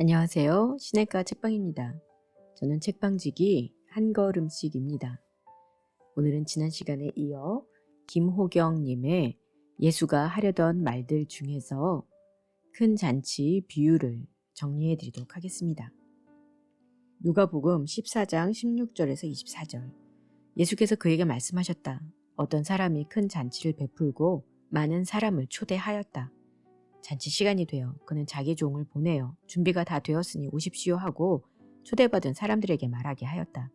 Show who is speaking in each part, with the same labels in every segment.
Speaker 1: 안녕하세요. 시내가 책방입니다. 저는 책방지기 한걸음씩입니다. 오늘은 지난 시간에 이어 김호경님의 예수가 하려던 말들 중에서 큰 잔치 비유를 정리해 드리도록 하겠습니다. 누가복음 14장 16절에서 24절. 예수께서 그에게 말씀하셨다. 어떤 사람이 큰 잔치를 베풀고 많은 사람을 초대하였다. 잔치 시간이 되어 그는 자기 종을 보내어 준비가 다 되었으니 오십시오 하고 초대받은 사람들에게 말하게 하였다.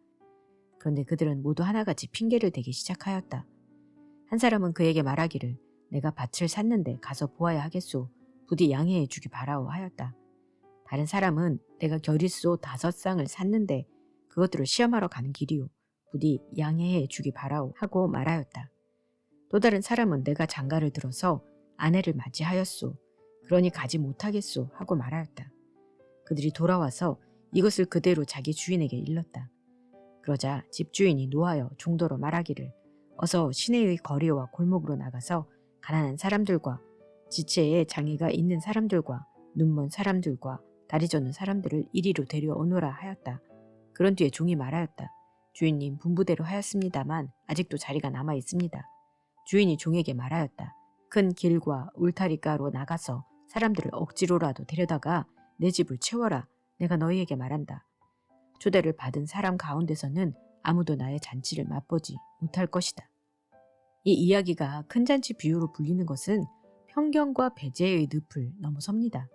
Speaker 1: 그런데 그들은 모두 하나같이 핑계를 대기 시작하였다. 한 사람은 그에게 말하기를 내가 밭을 샀는데 가서 보아야 하겠소. 부디 양해해 주기 바라오 하였다. 다른 사람은 내가 겨릿소 5쌍을 샀는데 그것들을 시험하러 가는 길이오. 부디 양해해 주기 바라오 하고 말하였다. 또 다른 사람은 내가 장가를 들어서 아내를 맞이하였소. 그러니 가지 못하겠소 하고 말하였다. 그들이 돌아와서 이것을 그대로 자기 주인에게 일렀다. 그러자 집주인이 노하여 종도로 말하기를 어서 시내의 거리와 골목으로 나가서 가난한 사람들과 지체에 장애가 있는 사람들과 눈먼 사람들과 다리 젖는 사람들을 이리로 데려오너라 하였다. 그런 뒤에 종이 말하였다. 주인님 분부대로 하였습니다만 아직도 자리가 남아 있습니다. 주인이 종에게 말하였다. 큰 길과 울타리가로 나가서 사람들을 억지로라도 데려다가 내 집을 채워라. 내가 너희에게 말한다. 초대를 받은 사람 가운데서는 아무도 나의 잔치를 맛보지 못할 것이다. 이 이야기가 큰 잔치 비유로 불리는 것은 편견과 배제의 늪을 넘어섭니다.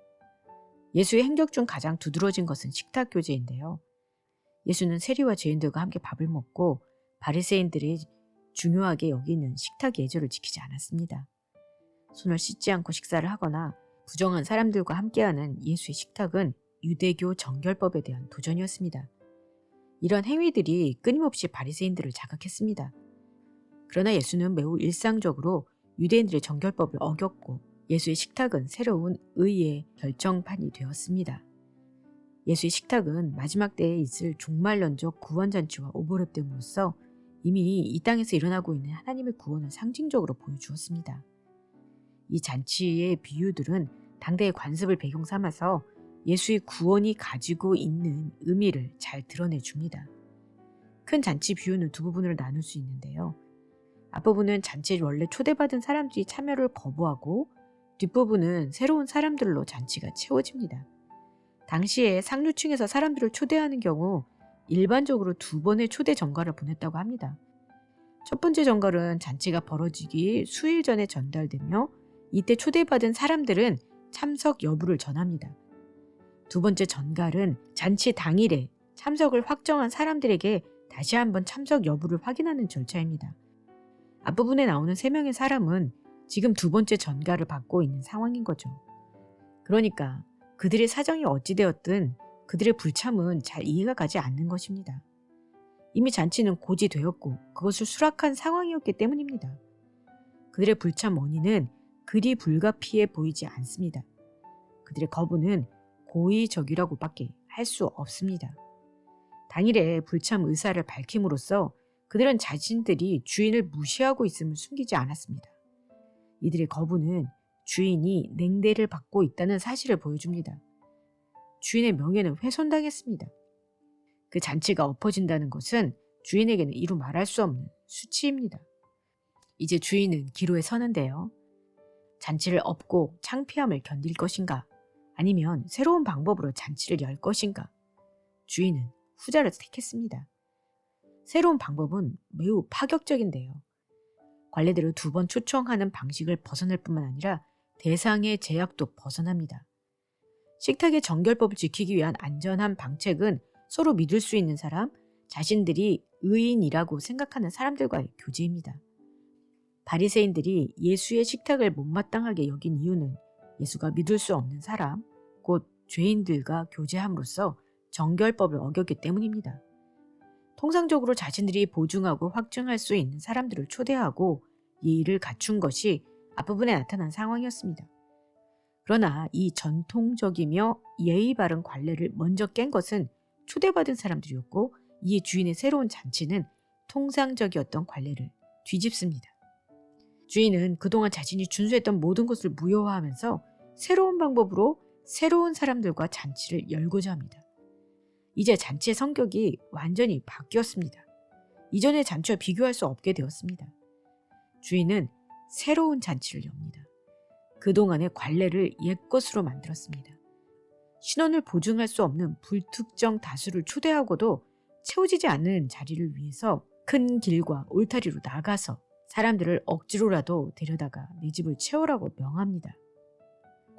Speaker 1: 예수의 행적 중 가장 두드러진 것은 식탁 교제인데요. 예수는 세리와 죄인들과 함께 밥을 먹고 바리새인들이 중요하게 여기는 식탁 예절을 지키지 않았습니다. 손을 씻지 않고 식사를 하거나 부정한 사람들과 함께하는 예수의 식탁은 유대교 정결법에 대한 도전이었습니다. 이런 행위들이 끊임없이 바리새인들을 자극했습니다. 그러나 예수는 매우 일상적으로 유대인들의 정결법을 어겼고 예수의 식탁은 새로운 의의 결정판이 되었습니다. 예수의 식탁은 마지막 때에 있을 종말론적 구원잔치와 오버랩됨으로써 이미 이 땅에서 일어나고 있는 하나님의 구원을 상징적으로 보여주었습니다. 이 잔치의 비유들은 당대의 관습을 배경 삼아서 예수의 구원이 가지고 있는 의미를 잘 드러내줍니다. 큰 잔치 비유는 두 부분으로 나눌 수 있는데요. 앞부분은 잔치에 원래 초대받은 사람들이 참여를 거부하고 뒷부분은 새로운 사람들로 잔치가 채워집니다. 당시에 상류층에서 사람들을 초대하는 경우 일반적으로 2번의 초대 전가를 보냈다고 합니다. 첫 번째 전갈은 잔치가 벌어지기 수일 전에 전달되며 이때 초대받은 사람들은 참석 여부를 전합니다. 두 번째 전갈은 잔치 당일에 참석을 확정한 사람들에게 다시 한번 참석 여부를 확인하는 절차입니다. 앞부분에 나오는 3명의 사람은 지금 두 번째 전갈을 받고 있는 상황인 거죠. 그러니까 그들의 사정이 어찌되었든 그들의 불참은 잘 이해가 가지 않는 것입니다. 이미 잔치는 고지되었고 그것을 수락한 상황이었기 때문입니다. 그들의 불참 원인은 그리 불가피해 보이지 않습니다. 그들의 거부는 고의적이라고밖에 할 수 없습니다. 당일에 불참 의사를 밝힘으로써 그들은 자신들이 주인을 무시하고 있음을 숨기지 않았습니다. 이들의 거부는 주인이 냉대를 받고 있다는 사실을 보여줍니다. 주인의 명예는 훼손당했습니다. 그 잔치가 엎어진다는 것은 주인에게는 이루 말할 수 없는 수치입니다. 이제 주인은 기로에 서는데요. 잔치를 엎고 창피함을 견딜 것인가? 아니면 새로운 방법으로 잔치를 열 것인가? 주인은 후자를 택했습니다. 새로운 방법은 매우 파격적인데요. 관례대로 2번 초청하는 방식을 벗어날 뿐만 아니라 대상의 제약도 벗어납니다. 식탁의 정결법을 지키기 위한 안전한 방책은 서로 믿을 수 있는 사람, 자신들이 의인이라고 생각하는 사람들과의 교제입니다. 바리새인들이 예수의 식탁을 못마땅하게 여긴 이유는 예수가 믿을 수 없는 사람, 곧 죄인들과 교제함으로써 정결법을 어겼기 때문입니다. 통상적으로 자신들이 보증하고 확증할 수 있는 사람들을 초대하고 예의를 갖춘 것이 앞부분에 나타난 상황이었습니다. 그러나 이 전통적이며 예의 바른 관례를 먼저 깬 것은 초대받은 사람들이었고 이에 주인의 새로운 잔치는 통상적이었던 관례를 뒤집습니다. 주인은 그동안 자신이 준수했던 모든 것을 무효화하면서 새로운 방법으로 새로운 사람들과 잔치를 열고자 합니다. 이제 잔치의 성격이 완전히 바뀌었습니다. 이전의 잔치와 비교할 수 없게 되었습니다. 주인은 새로운 잔치를 엽니다. 그동안의 관례를 옛것으로 만들었습니다. 신원을 보증할 수 없는 불특정 다수를 초대하고도 채워지지 않는 자리를 위해서 큰 길과 울타리로 나가서 사람들을 억지로라도 데려다가 내 집을 채우라고 명합니다.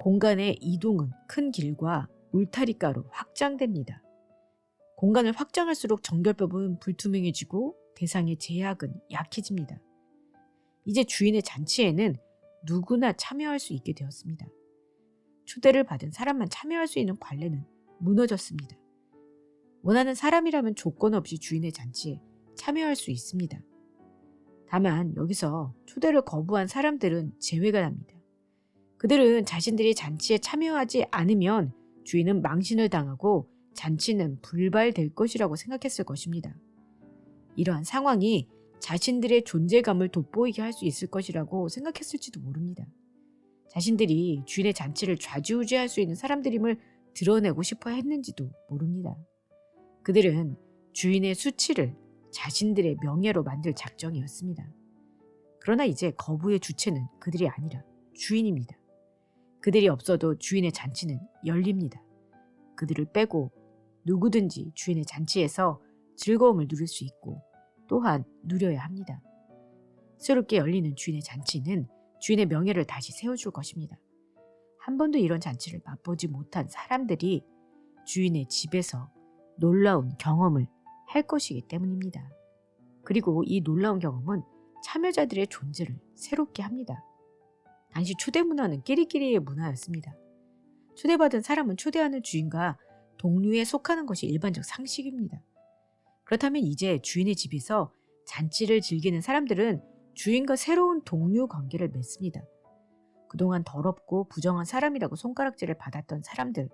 Speaker 1: 공간의 이동은 큰 길과 울타리가로 확장됩니다. 공간을 확장할수록 정결법은 불투명해지고 대상의 제약은 약해집니다. 이제 주인의 잔치에는 누구나 참여할 수 있게 되었습니다. 초대를 받은 사람만 참여할 수 있는 관례는 무너졌습니다. 원하는 사람이라면 조건 없이 주인의 잔치에 참여할 수 있습니다. 다만 여기서 초대를 거부한 사람들은 제외가 납니다. 그들은 자신들이 잔치에 참여하지 않으면 주인은 망신을 당하고 잔치는 불발될 것이라고 생각했을 것입니다. 이러한 상황이 자신들의 존재감을 돋보이게 할 수 있을 것이라고 생각했을지도 모릅니다. 자신들이 주인의 잔치를 좌지우지할 수 있는 사람들임을 드러내고 싶어 했는지도 모릅니다. 그들은 주인의 수치를 자신들의 명예로 만들 작정이었습니다. 그러나 이제 거부의 주체는 그들이 아니라 주인입니다. 그들이 없어도 주인의 잔치는 열립니다. 그들을 빼고 누구든지 주인의 잔치에서 즐거움을 누릴 수 있고 또한 누려야 합니다. 새롭게 열리는 주인의 잔치는 주인의 명예를 다시 세워줄 것입니다. 한 번도 이런 잔치를 맛보지 못한 사람들이 주인의 집에서 놀라운 경험을 할 것이기 때문입니다. 그리고 이 놀라운 경험은 참여자들의 존재를 새롭게 합니다. 당시 초대 문화는 끼리끼리의 문화였습니다. 초대받은 사람은 초대하는 주인과 동료에 속하는 것이 일반적 상식입니다. 그렇다면 이제 주인의 집에서 잔치를 즐기는 사람들은 주인과 새로운 동료 관계를 맺습니다. 그동안 더럽고 부정한 사람이라고 손가락질을 받았던 사람들,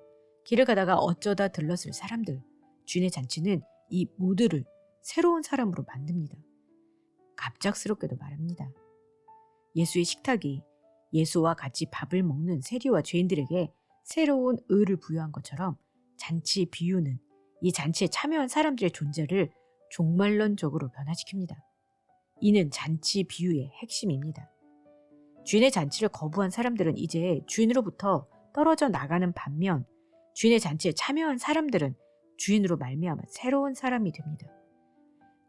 Speaker 1: 길을 가다가 어쩌다 들렀을 사람들, 주인의 잔치는 이 모두를 새로운 사람으로 만듭니다. 갑작스럽게도 말합니다. 예수의 식탁이 예수와 같이 밥을 먹는 세리와 죄인들에게 새로운 의를 부여한 것처럼 잔치 비유는 이 잔치에 참여한 사람들의 존재를 종말론적으로 변화시킵니다. 이는 잔치 비유의 핵심입니다. 주인의 잔치를 거부한 사람들은 이제 주인으로부터 떨어져 나가는 반면 주인의 잔치에 참여한 사람들은 주인으로 말미암아 새로운 사람이 됩니다.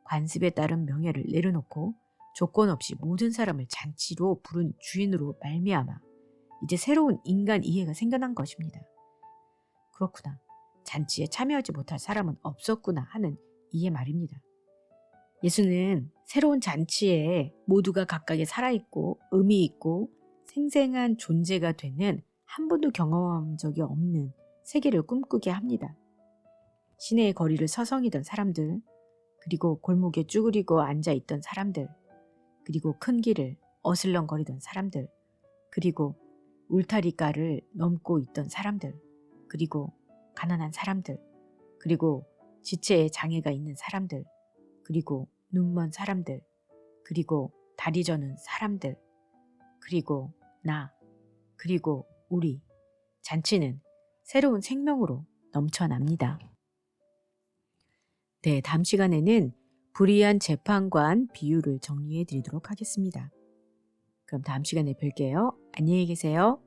Speaker 1: 관습에 따른 명예를 내려놓고 조건 없이 모든 사람을 잔치로 부른 주인으로 말미암아 이제 새로운 인간 이해가 생겨난 것입니다. 그렇구나. 잔치에 참여하지 못할 사람은 없었구나 하는 이해 말입니다. 예수는 새로운 잔치에 모두가 각각의 살아있고 의미 있고 생생한 존재가 되는 한 번도 경험한 적이 없는 세계를 꿈꾸게 합니다. 시내의 거리를 서성이던 사람들, 그리고 골목에 쭈그리고 앉아있던 사람들, 그리고 큰 길을 어슬렁거리던 사람들, 그리고 울타리가를 넘고 있던 사람들, 그리고 가난한 사람들, 그리고 지체에 장애가 있는 사람들, 그리고 눈먼 사람들, 그리고 다리 저는 사람들, 그리고 나, 그리고 우리. 잔치는 새로운 생명으로 넘쳐납니다. 네, 다음 시간에는 불의한 재판관 비유를 정리해 드리도록 하겠습니다. 그럼 다음 시간에 뵐게요. 안녕히 계세요.